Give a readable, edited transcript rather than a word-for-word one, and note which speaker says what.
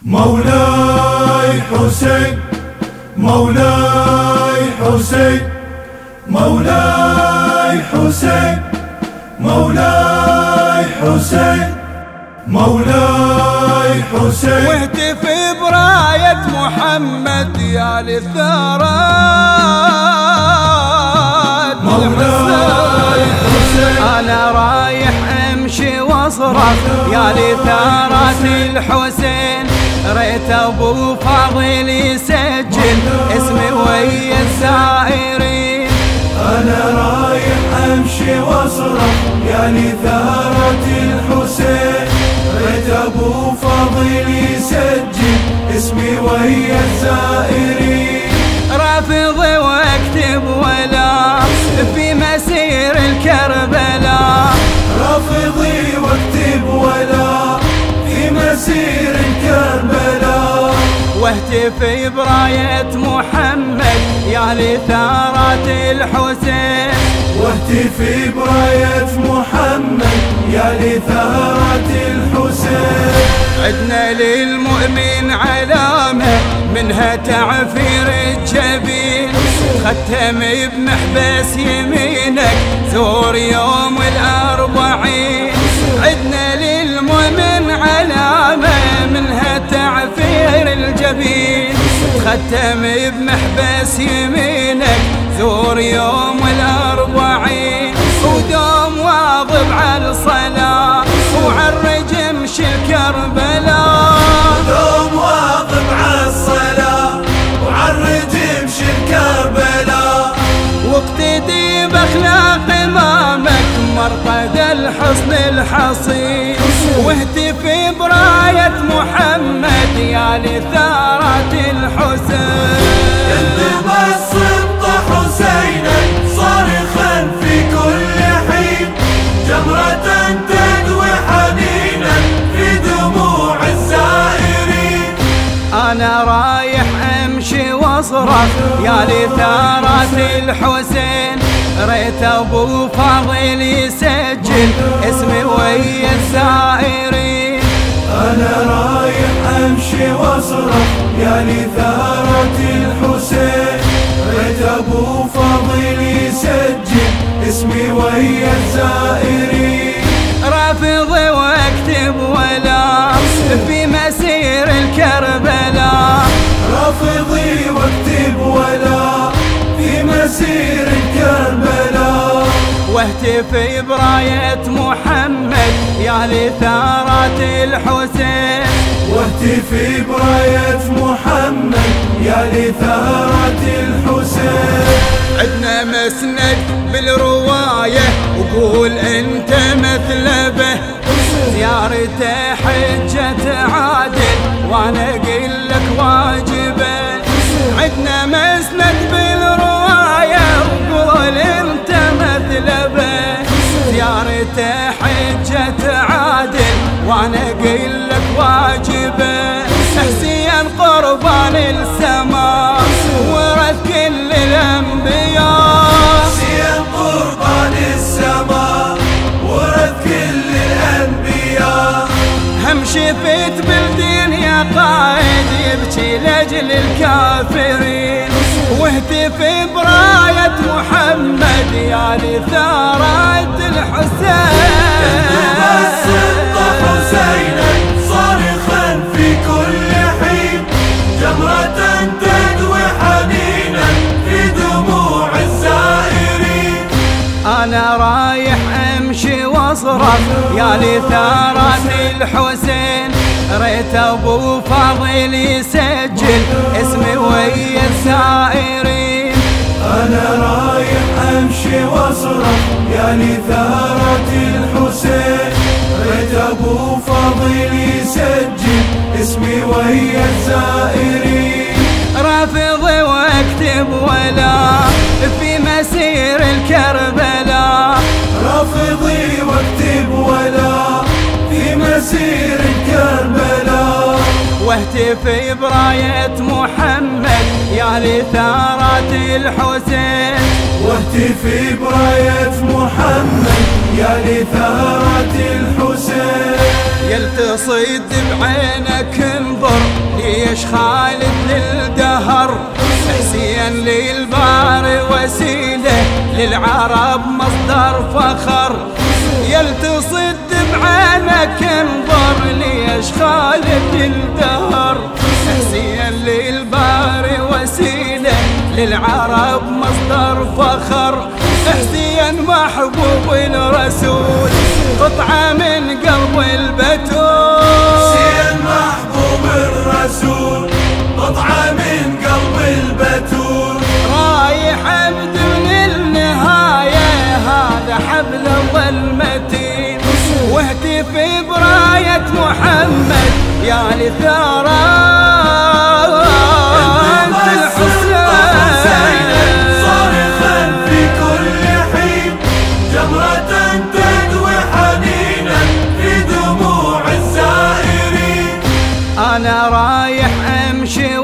Speaker 1: مولاي حسين مولاي حسين مولاي حسين مولاي حسين مولاي حسين.
Speaker 2: واهتف براية محمد يا للثارات
Speaker 1: مولاي حسين.
Speaker 2: أنا رايح أمشي واصرخ يا لثارات الحسين، ريت أبو فاضل يسجل اسمي ويا الزائرين.
Speaker 1: أنا رايح أمشي واصرخ يا لثارات الحسين، ريت أبو فاضل يسجل اسمي ويا الزائرين.
Speaker 2: رافضي واكتب ولا في مسير الكربلاء،
Speaker 1: رافضي واكتب ولا في مسير الكربلاء.
Speaker 2: واهتف براية محمد يا لثارات الحسين،
Speaker 1: واهتف براية محمد يا لثارات الحسين.
Speaker 2: عدنا للمؤمن علامة منها تعفير الجبين، ختم بمحبس يمينك زور يوم الأربعين. عدنا للمؤمن علامة منها تعفير الجبين، ختم بمحبس يمينك زور يوم الأربعين. ودوم واظب على الصلاة وعرج امشي الكربلاء،
Speaker 1: دوم واظب على الصلاة وعرج امشي الكربلاء.
Speaker 2: واقتدي باخلاق امامك مرقد الحصن الحصين. واهتف براية محمد يا لثارات الحسين.
Speaker 1: يندب السبط حسينا صارخا في كل حين، جمرة تدوي حنينا في دموع الزائرين.
Speaker 2: أنا رايح أمشي واصرخ يا لثارات الحسين، ريت أبو فاضل يسجل اسمي ويا الزائرين.
Speaker 1: أنا رايح أمشي واصرخ يا لثارات الحسين، ريت أبو فاضل يسجل اسمي ويا الزائرين.
Speaker 2: رافضي واكتب ولا في مسير الكربلاء،
Speaker 1: رافضي واكتب ولا في مسير الكربلاء.
Speaker 2: واهتف براية محمد يا لثارات الحسين،
Speaker 1: واهتف براية محمد يا لثارات الحسين.
Speaker 2: عدنا مسند بالرواية وقول انت مثلبه، زيارته حجة عادل وانا اقول لك واجبه. عدنا مسند بالرواية وقول انت مثلبه، زيارته حجة عادل وانا اقول لك واجبه. حسين قربان السماء ورث كل الانبياء،
Speaker 1: حسين قربان السماء ورث كل الانبياء.
Speaker 2: هم شفت بالدين يا قائد يبكي لاجل الكافرين. واهتف براية محمد يا لثارات الحسين.
Speaker 1: السبط حسينا صارخا في كل حين، جمرة تدوي حنينا في دموع الزائرين.
Speaker 2: أنا رايح أمشي واصرخ يا لثارات الحسين، ريت أبو فاضل يسجل اسمي ويا الزائرين.
Speaker 1: أنا رايح أمشي واصرخ يا لثارات الحسين، ريت أبو فاضل يسجل اسمي ويا الزائرين.
Speaker 2: رافضي واكتب ولا في مسير الكربلاء،
Speaker 1: رافضي واكتب ولا في مسير الكربلاء.
Speaker 2: واهتفي براية محمد يا لثارة الحسين،
Speaker 1: واهتفي براية محمد يا لثارة الحسين.
Speaker 2: يلتصد بعينك انظر ليش خالد للدهر، حسين للبار وسيلة للعرب مصدر فخر. يلتصد بعينك انظر ليش خالد للدهر، حسين للبار وسيلة للعرب مصدر فخر. حسين محبوب الرسول قطعة من قلب البتول،
Speaker 1: حسين محبوب الرسول قطعة من قلب البتول.
Speaker 2: رايح عبد من النهاية هذا حبل الله المتين، واهتفي براية محمد يا لثارة الحسين.
Speaker 1: صارخا في كل حين جمرة تدوي حنينا في دموع الزائرين.
Speaker 2: أنا رايح أمشي